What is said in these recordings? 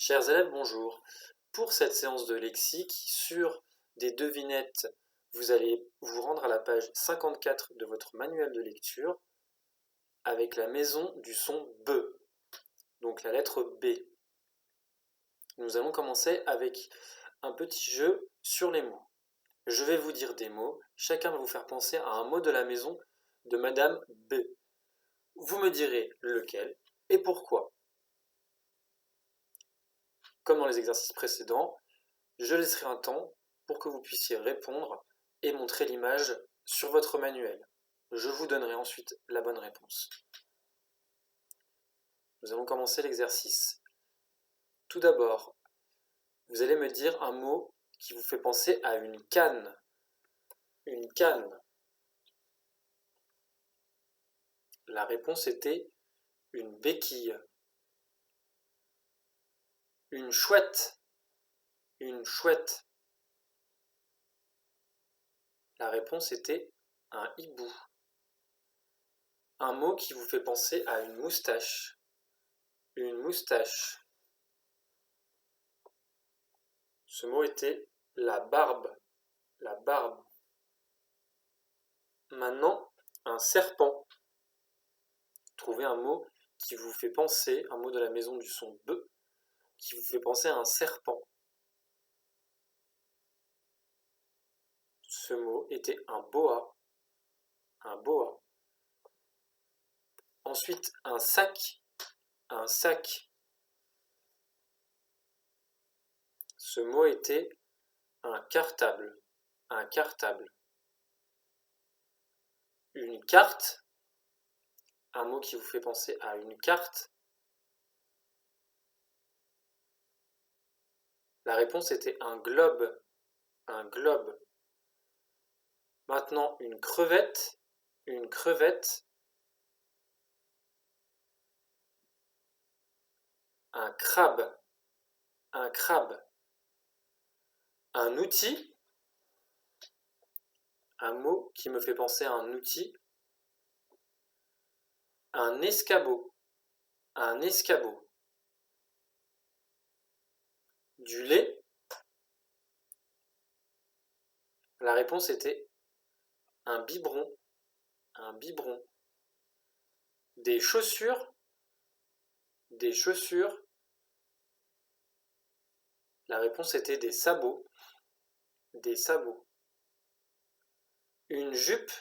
Chers élèves, bonjour. Pour cette séance de lexique sur des devinettes, vous allez vous rendre à la page 54 de votre manuel de lecture avec la maison du son B, donc la lettre B. Nous allons commencer avec un petit jeu sur les mots. Je vais vous dire des mots, chacun va vous faire penser à un mot de la maison de Madame B. Vous me direz lequel et pourquoi. Comme dans les exercices précédents, je laisserai un temps pour que vous puissiez répondre et montrer l'image sur votre manuel. Je vous donnerai ensuite la bonne réponse. Nous allons commencer l'exercice. Tout d'abord, vous allez me dire un mot qui vous fait penser à une canne. Une canne. La réponse était une béquille. Une chouette. Une chouette. La réponse était un hibou. Un mot qui vous fait penser à une moustache. Une moustache. Ce mot était la barbe. La barbe. Maintenant, un serpent. Trouvez un mot qui vous fait penser, un mot de la maison du son B, qui vous fait penser à un serpent. Ce mot était un boa. Un boa. Ensuite, un sac. Un sac. Ce mot était un cartable. Un cartable. Une carte. Un mot qui vous fait penser à une carte. La réponse était un globe. Un globe. Maintenant, une crevette. Une crevette. Un crabe. Un crabe. Un outil. Un mot qui me fait penser à un outil. Un escabeau. Un escabeau. Du lait. La réponse était un biberon. Un biberon. Des chaussures. Des chaussures. La réponse était des sabots. Des sabots. Une jupe.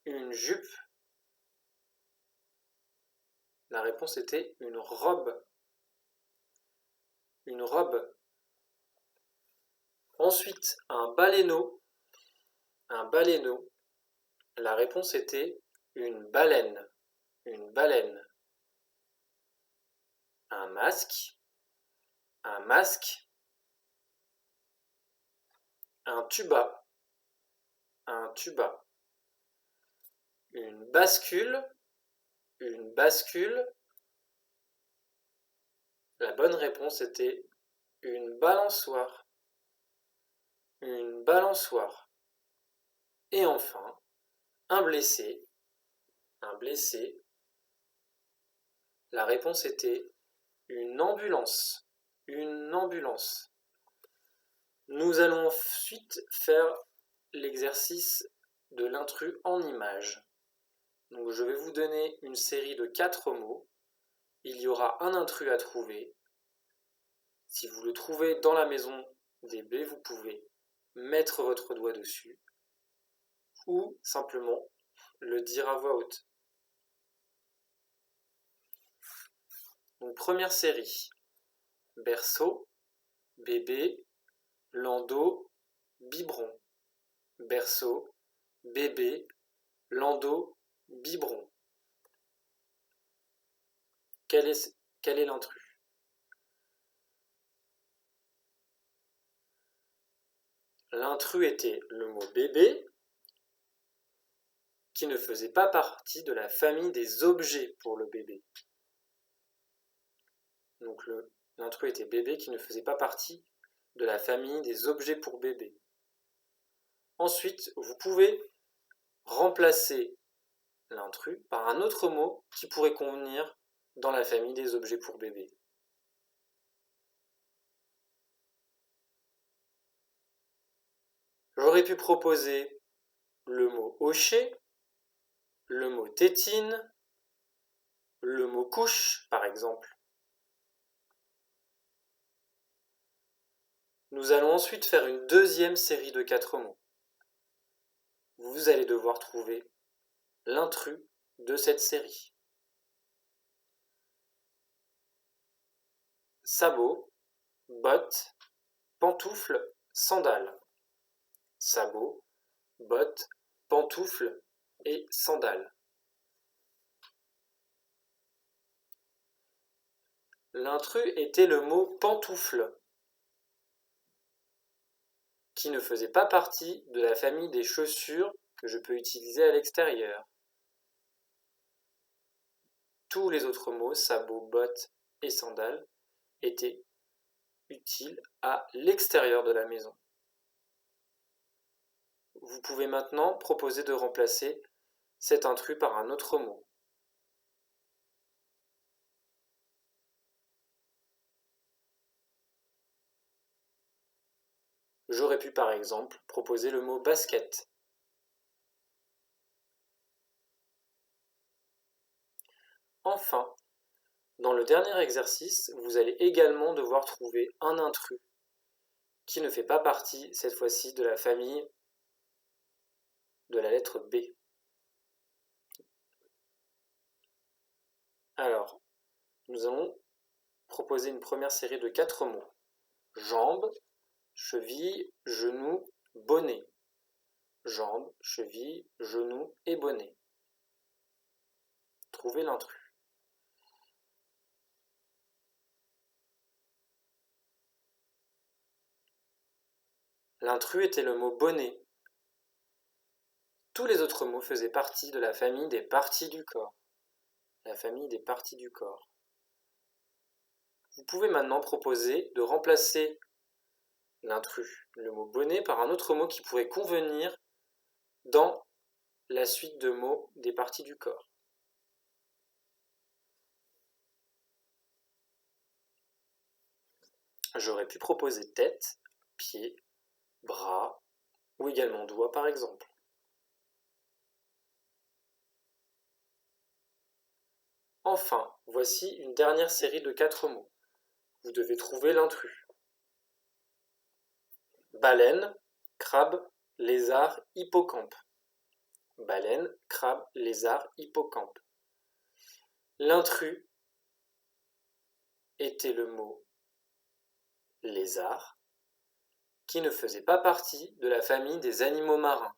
Une jupe. La réponse était une robe. Une robe. Ensuite, un baleineau. Un baleineau. La réponse était une baleine. Une baleine. Un masque. Un masque. Un tuba. Un tuba. Une bascule. Une bascule. La bonne réponse était une balançoire. Une balançoire. Et enfin, un blessé. Un blessé. La réponse était une ambulance. Une ambulance. Nous allons ensuite faire l'exercice de l'intrus en images. Donc je vais vous donner une série de 4 mots. Il y aura un intrus à trouver. Si vous le trouvez dans la maison des B, vous pouvez mettre votre doigt dessus ou simplement le dire à voix haute. Donc première série, berceau, bébé, landau, biberon. Berceau, bébé, landau, biberon. Quel est l'intrus? L'intrus était le mot bébé qui ne faisait pas partie de la famille des objets pour le bébé. Donc l'intrus était bébé qui ne faisait pas partie de la famille des objets pour bébé. Ensuite, vous pouvez remplacer l'intrus par un autre mot qui pourrait convenir dans la famille des objets pour bébé. J'aurais pu proposer le mot hocher, le mot tétine, le mot couche, par exemple. Nous allons ensuite faire une deuxième série de 4 mots. Vous allez devoir trouver l'intrus de cette série. Sabot, bottes, pantoufles, sandales. Sabot, bottes, pantoufles et sandales. L'intrus était le mot pantoufle, qui ne faisait pas partie de la famille des chaussures que je peux utiliser à l'extérieur. Tous les autres mots, sabots, bottes et sandales, étaient utiles à l'extérieur de la maison. Vous pouvez maintenant proposer de remplacer cet intrus par un autre mot. J'aurais pu par exemple proposer le mot basket. Enfin, dans le dernier exercice, vous allez également devoir trouver un intrus qui ne fait pas partie, cette fois-ci, de la famille de la lettre B. Alors, nous allons proposer une première série de 4 mots. Jambes, cheville, genou, bonnet. Jambes, cheville, genou et bonnet. Trouvez l'intrus. L'intrus était le mot bonnet. Tous les autres mots faisaient partie de la famille des parties du corps. La famille des parties du corps. Vous pouvez maintenant proposer de remplacer l'intrus, le mot bonnet, par un autre mot qui pourrait convenir dans la suite de mots des parties du corps. J'aurais pu proposer tête, pied, bras ou également doigts par exemple. Enfin, voici une dernière série de 4 mots. Vous devez trouver l'intrus. Baleine, crabe, lézard, hippocampe. Baleine, crabe, lézard, hippocampe. L'intrus était le mot lézard, qui ne faisait pas partie de la famille des animaux marins.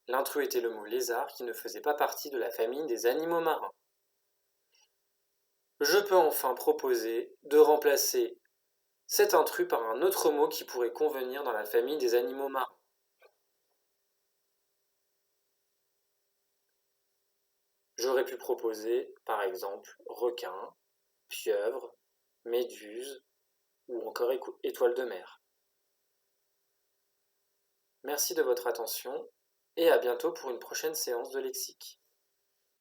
L'intrus était le mot lézard, qui ne faisait pas partie de la famille des animaux marins. Je peux enfin proposer de remplacer cet intrus par un autre mot qui pourrait convenir dans la famille des animaux marins. J'aurais pu proposer, par exemple, requin, pieuvre, méduse ou encore étoile de mer. Merci de votre attention et à bientôt pour une prochaine séance de lexique.